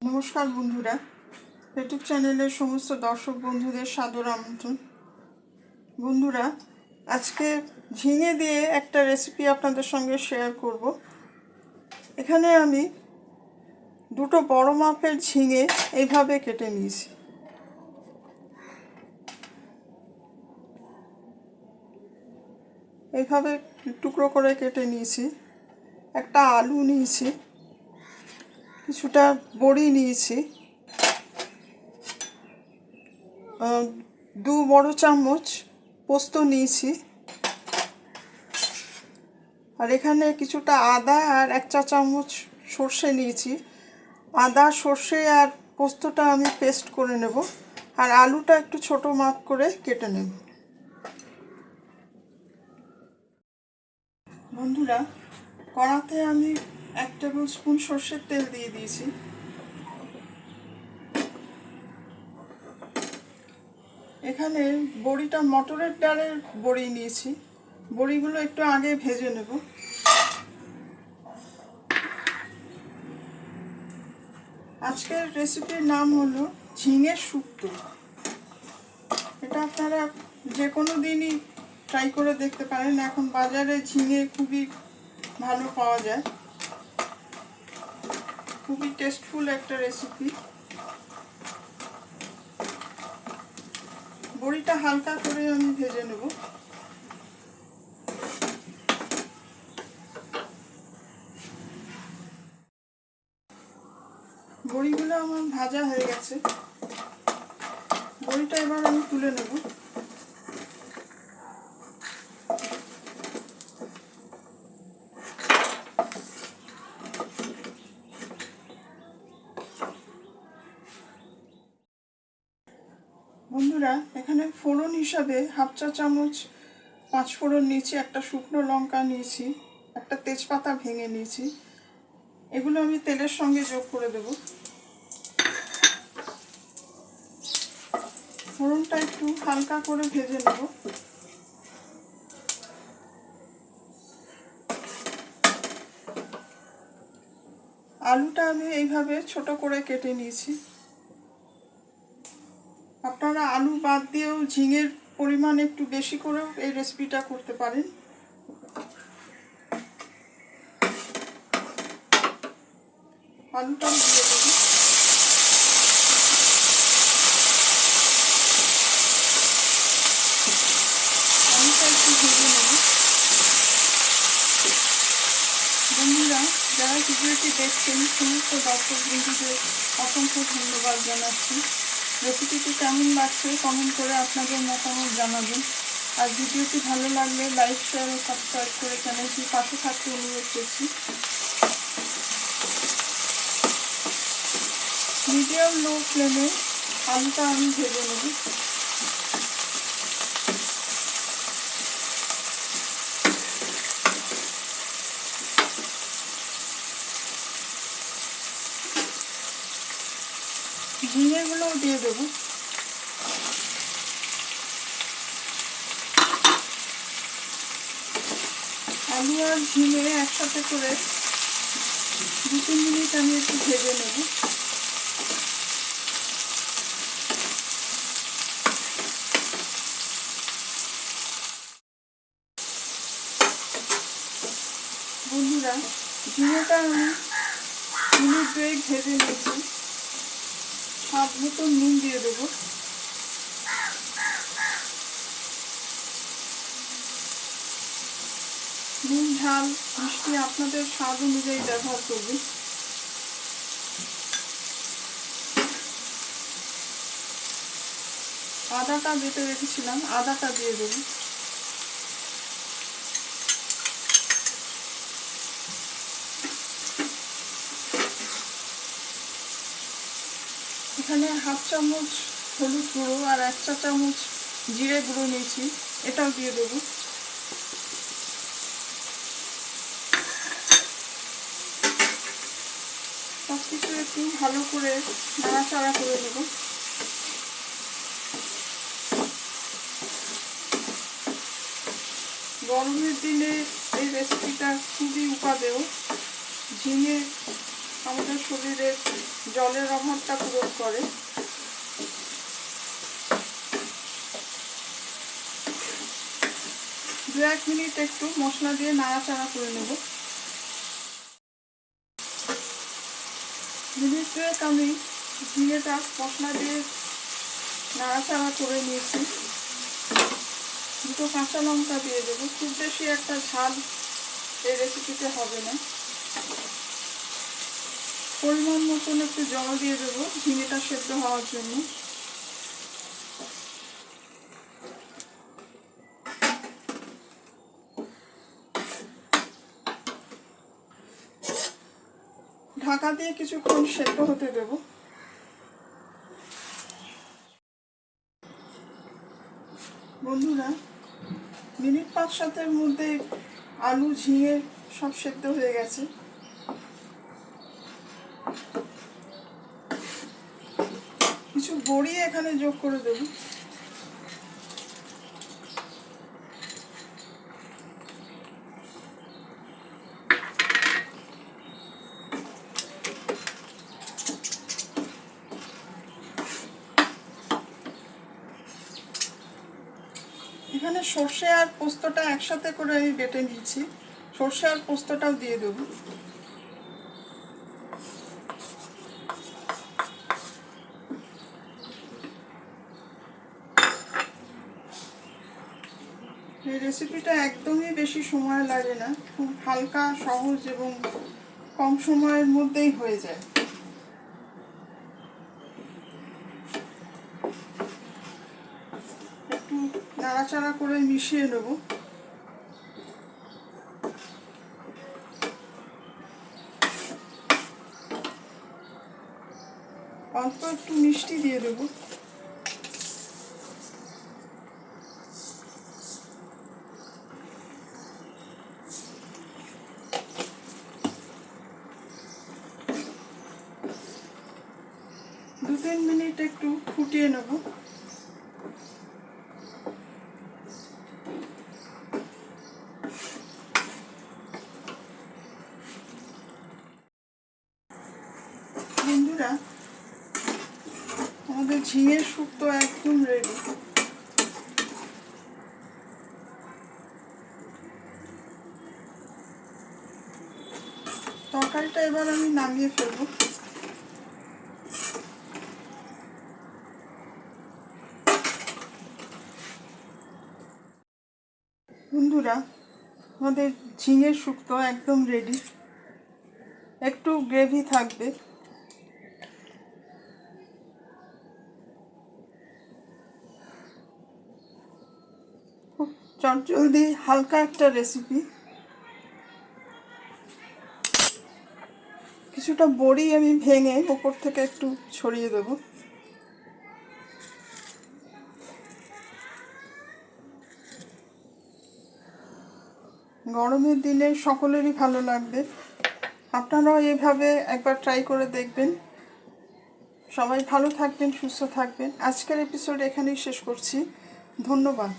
নমস্কার বন্ধুরা, ইউটিউব চ্যানেলের সমস্ত দর্শক বন্ধুদের সাদর আমন্ত্রণ। বন্ধুরা, আজকে ঝিঙে দিয়ে একটা রেসিপি আপনাদের সঙ্গে শেয়ার করব। এখানে আমি দুটো বড় মাপের ঝিঙে এইভাবে কেটে নিয়েছি। এইভাবে টুকরো করে কেটে নিয়েছি। একটা আলু নিয়েছি, কিছুটা বড়ি নিয়েছি, 2 বড় চামচ পোস্ত নিয়েছি, আর এখানে কিছুটা আদা আর 1 চা চামচ সর্ষে নিয়েছি। আদা, সর্ষে আর পোস্তটা আমি পেস্ট করে নেব, আর আলুটা একটু ছোট মাপ করে কেটে নেব। বন্ধুরা, কড়াতে আমি 1 টেবিল স্পুন সর্ষের তেল দিয়ে দিয়েছি। এখানে বড়িটা মটরের ডালের বড়ি নিয়েছি। বড়িগুলো একটু আগে ভেজে নেব। আজকের রেসিপির নাম হলো ঝিঙে শুক্তো। এটা আপনারা যে কোনো দিনই ট্রাই করে দেখতে পারেন। এখন বাজারে ঝিঙে খুবই ভালো পাওয়া যায়। খুবই টেস্টফুল একটা রেসিপি। বড়িটা হালকা করে আমি ভেজে নেব। বড়িগুলো আমার ভাজা হয়ে গেছে। বড়িটা এবার আমি তুলে নেব। বন্ধুরা, এখানে ফোড়ন হিসাবে 1/2 চা চামচ 5 ফোড়ন নিয়েছি, একটা শুকনো লঙ্কা নিয়েছি, একটা তেজপাতা ভেঙে নিয়েছি। এগুলো আমি তেলের সঙ্গে যোগ করে দেব। ফোড়নটা একটু হালকা করে ভেজে নেব। আলুটা আমি এইভাবে ছোট করে কেটে নিয়েছি। আপনারা আলু বাদ দিয়েও ঝিঙের পরিমাণ একটু বেশি করেও এই রেসিপিটা করতে পারেন। আলুটা দিয়ে দেব। আলুটা একটু ভেজে নেব। বন্ধুরা, যারা ভিডিওটি দেখছেন সমস্ত দর্শক বন্ধুদের অসংখ্য ধন্যবাদ জানাচ্ছি। রেসিপিটি কেমন লাগছে কমেন্ট করে আপনাদের মতামত জানাবেন। আর ভিডিওটি ভালো লাগলে লাইক, শেয়ার ও সাবস্ক্রাইব করে চ্যানেলটির পাশে থাকতে অনুরোধ করছি। মিডিয়াম লো ফ্লেমে আলুটা আমি ভেজে নেব। ঝিঙেগুলোও দিয়ে দেব। আলু আর ঝিঙে একসাথে করে 2-3 মিনিট আমি একটু ভেজে নেব। বন্ধুরা, ঝিঙেটা আমি মিনিট 2 ভেজে নিয়েছি। স্বাদ মতো নুন দিয়ে দেবো। নুন, ঝাল, মিষ্টি আপনাদের স্বাদ অনুযায়ী ব্যবহার করবেন। আদাটা বেটে রেখেছিলাম, আদাটা দিয়ে দেবো। এখানে 1/2 চামচ হলুদ গুঁড়ো আর 1 চা চামচ জিরে গুঁড়ো নিয়েছি, এটাও দিয়ে দেবো। সব কিছু একটু ভালো করে নাড়াচাড়া করে নেব। গরমের দিনে এই শরীরের জলের অভাবটা পূরণ করে। দু 1 মিনিট একটু মশলা দিয়ে নাড়াচাড়া করে নেব। মিনিট 2 আমি ঝিঙেটা মশলা দিয়ে নাড়াচাড়া করে নিয়েছি। দুটো কাঁচা লঙ্কা দিয়ে দেবো। খুব বেশি একটা ঝাল এই রেসিপিতে হবে না। পরিমাণ মতন একটু জল দিয়ে দেবো ঝিঙেটা সেদ্ধ হওয়ার জন্য। ঢাকা দিয়ে কিছুক্ষণ সেদ্ধ হতে দেব। বন্ধুরা, মিনিট 5-7-এর মধ্যে আলু ঝিঙে সব সেদ্ধ হয়ে গেছে। কিছু বড়ি এখানে যোগ করে দেব। এখানে সর্ষে আর পোস্তটা একসাথে করে আমি বেটে নিয়েছি। সর্ষে আর পোস্তটাও দিয়ে দেব। এই রেসিপিটা একদমই বেশি সময় লাগে না, খুব হালকা, সহজ এবং কম সময়ের মধ্যেই হয়ে যায়। একটু নাড়াচাড়া করে মিশিয়ে নেব। অল্প একটু মিষ্টি দিয়ে দেব। দু 3 মিনিট একটু ফুটিয়ে নেব। বন্ধুরা, আমাদের ঝিঙের শুক্তো একদম রেডি। তরকারিটা এবার আমি নামিয়ে ফেলবো। বন্ধুরা, আমাদের ঝিঙের শুক্তো একদম রেডি। একটু গ্রেভি থাকবে। খুব চটজলদি হালকা একটা রেসিপি। কিছুটা বড়ি আমি ভেঙে ওপর থেকে একটু ছড়িয়ে দেব। গরমের দিনে সকলেরই ভালো লাগবে। আপনারাও এভাবে একবার ট্রাই করে দেখবেন। সবাই ভালো থাকবেন, সুস্থ থাকবেন। আজকের এপিসোড এখানেই শেষ করছি। ধন্যবাদ।